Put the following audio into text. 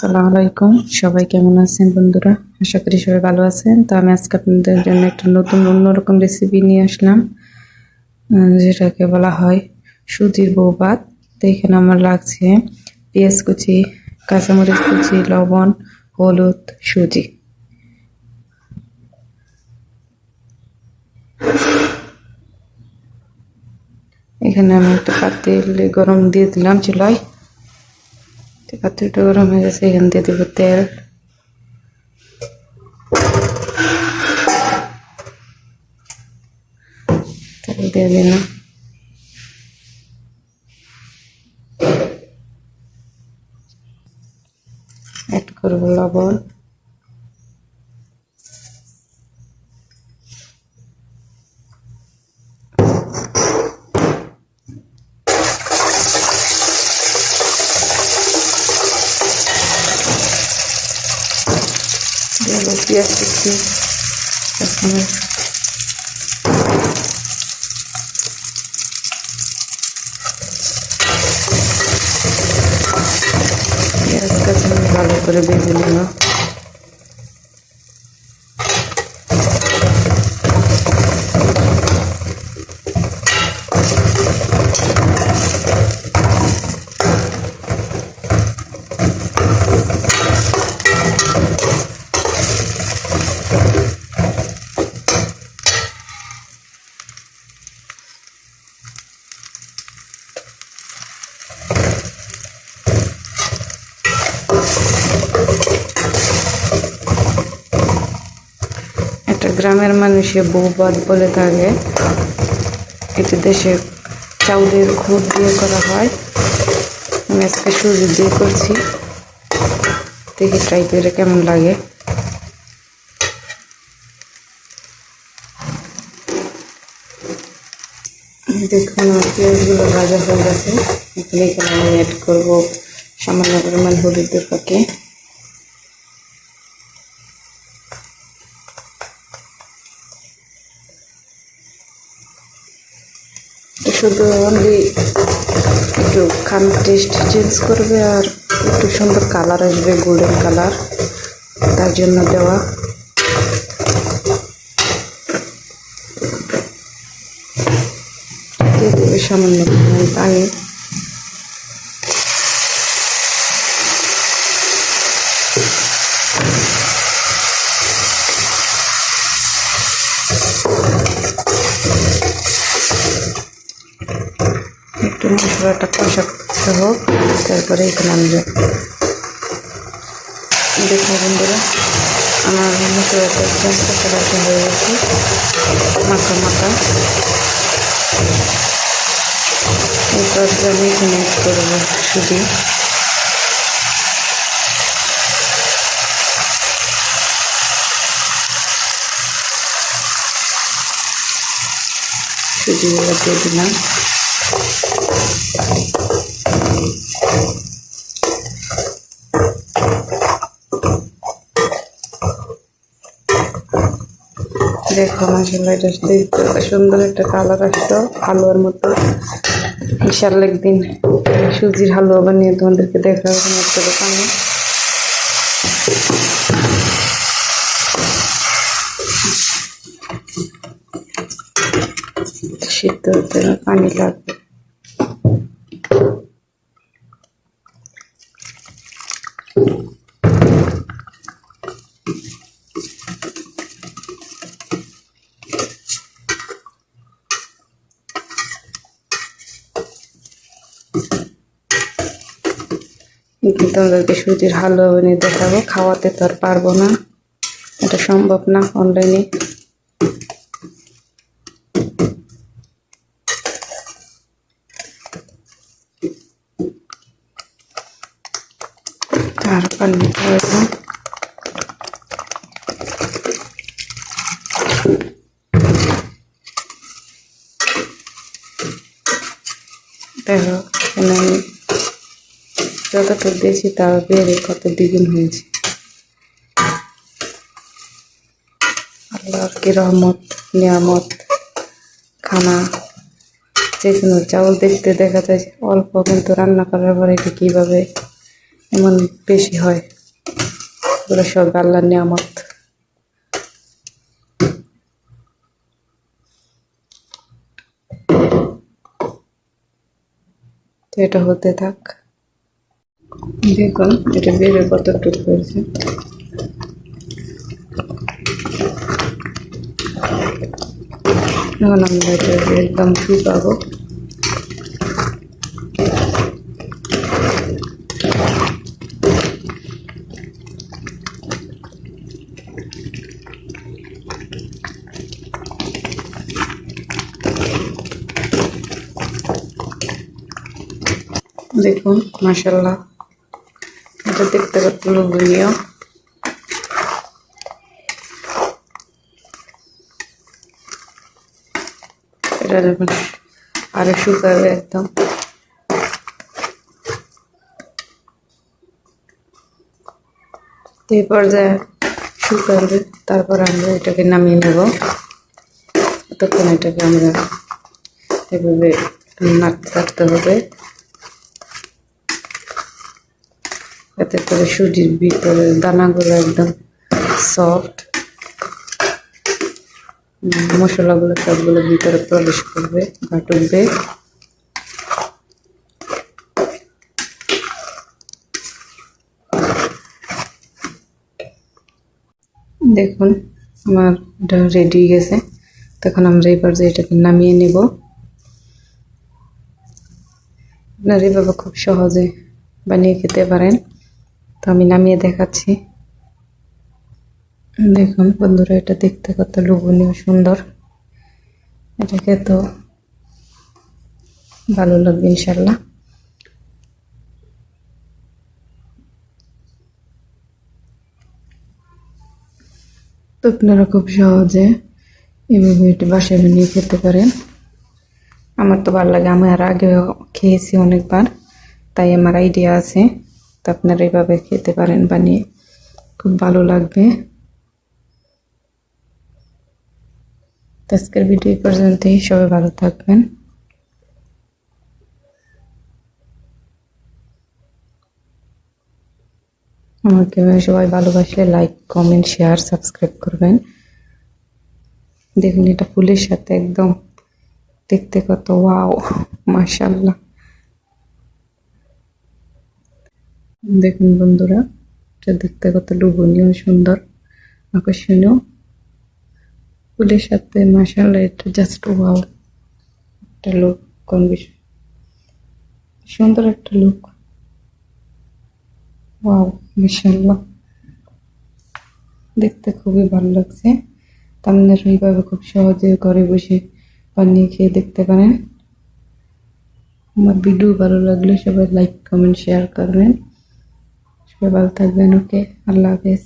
আসসালামু আলাইকুম, সবাই কেমন আছেন বন্ধুরা? আশা করি সবাই ভালো আছেন। তো আমি আজকে আপনাদের জন্য একটা নতুন অন্যরকম রেসিপি নিয়ে আসলাম, যেটাকে বলা হয় সুজির বউভাত। তো এখানে আমার লাগছে পেঁয়াজ কুচি, কাঁচামরিচ কুচি, লবণ, হলুদ, সুজি। এখানে আমি একটা পাতিল গরম দিয়ে দিলাম চুলায়। পাতিলটা গরম হয়ে গেছে, এখানে দিয়ে দেবো তেল। তেল দিয়ে দিলাম, অ্যাড করবো লবণ, দেবো পেঁয়াজ কুচি, কাঁচামরিচ, পেঁয়াজ কাঁচামরিচ ভালো করে ভেজে নিলাম। একটা গ্রামের মানুষে বউভাত বলে থাকে, এটি দেশে চাউলের খুদ দিয়ে করা হয়। আমি আজকে সুজি দিয়ে করছি, দেখি ট্রাই করে কেমন লাগে। দেখুন আমার পেঁয়াজগুলো ভাজা হয়ে গেছে। এখানে আমি অ্যাড করবো সামান্য পরিমাণ হলুদের পাকে, শুধু অনলি একটু খান টেস্ট চেঞ্জ করবে আর একটু সুন্দর কালার আসবে, গোল্ডেন কালার, তার জন্য দেওয়া। দিয়ে দেবে সামান্য পরিমাণ পানি। একটু মশলাটা কষা হোক, তারপরে এখানে আমি দেখো বন্ধুরা, আমার মশলাটা একদম কষা হয়ে গেছে, মাখা মাখা। এরপর আমি এখানে অ্যাড করবো সুজি। সুজিগুলো দিয়ে দিলাম। দেখো মাশাআল্লাহ, এটা দেখতে সুন্দর একটা কালার আসতো, হালুয়ার মতো। ইনশাআল্লাহ একদিন সুজির হালুয়া বানিয়ে তোমাদেরকে দেখাবো একটা দোকানে। সিদ্ধ হতে পানি লাগবে। তোমাদেরকে সুজির হালুয়া বানিয়ে দেখাবো, খাওয়াতে তো আর পারবো না, এটা সম্ভব না অনলাইনে। আর পানি দিতে হবে। দেখো এখানে আমি যতটুকু দিয়েছি তার বেড়ে কত দ্বিগুণ হয়েছে। আল্লাহর কি রহমত, নিয়ামত। খানা যে কোনো চাউল দেখতে দেখা যায় অল্প, কিন্তু রান্না করার পরে এটা কীভাবে এমন বেশি হয়, এগুলো সব আল্লাহর নিয়ামত। তো এটা হতে থাক। দেখুন এটা বেড়ে কতটুকু হয়েছে। এখন আমরা এটা একদম শুকাবো। দেখুন মাশাআল্লাহ, এটা দেখতে কত লোভনীয়। এটা যখন আরো শুকাবে একদম, এই পর্যায়ে শুকাবে, তারপর আমরা এটাকে নামিয়ে নেব। তখন এটাকে আমরা এভাবে নাড়তে থাকতে হবে, এতে করে সুজির ভিতরে দানাগুলো একদম সফট, মশলাগুলো সবগুলো ভিতরে প্রবেশ করবে বা ঢুকবে। দেখুন আমার এটা রেডি হয়ে গেছে। তখন আমরা এবার যে এটাকে নামিয়ে নেব। আপনারা এভাবে খুব সহজে বানিয়ে খেতে পারেন। তো আমি নামিয়ে দেখাচ্ছি। দেখুন বন্ধুরা, এটা দেখতে কত লোভনীয় সুন্দর। এটা খেতে ভালো লাগবে ইনশাল্লাহ। তো আপনারা খুব সহজে এভাবে এটা বাসায় বানিয়ে খেতে পারেন। আমার তো ভালো লাগে, আমি আর আগেও খেয়েছি অনেকবার, তাই আমার আইডিয়া আছে। তো আপনারা এইভাবে খেতে পারেন বানিয়ে, খুব ভালো লাগবে। তো আজকের ভিডিও পর্যন্তই, সবাই ভালো থাকবেন। আমাকে সবাই ভালোবাসলে লাইক, কমেন্ট, শেয়ার, সাবস্ক্রাইব করবেন। দেখুন এটা ফুলের সাথে একদম দেখতে কত ওয়াও, মাশাআল্লাহ। দেখুন বন্ধুরা, এটা দেখতে কত লোভনীয় সুন্দর আকর্ষণীয়, ফুলের সাথে মাশাআল্লাহ, এটা জাস্ট ওয়াও। একটা লুক, কোন বিষয় সুন্দর একটা লুক, ওয়াও মাশাআল্লাহ, দেখতে খুবই ভালো লাগছে। তো আপনারা এইভাবে খুব সহজে ঘরে বসে বানিয়ে খেয়ে দেখতে পারেন। আমার ভিডিও ভালো লাগলে সবাই লাইক, কমেন্ট, শেয়ার করবেন। সবাই ভালো থাকবেন। ওকে, আল্লাহ হাফেজ।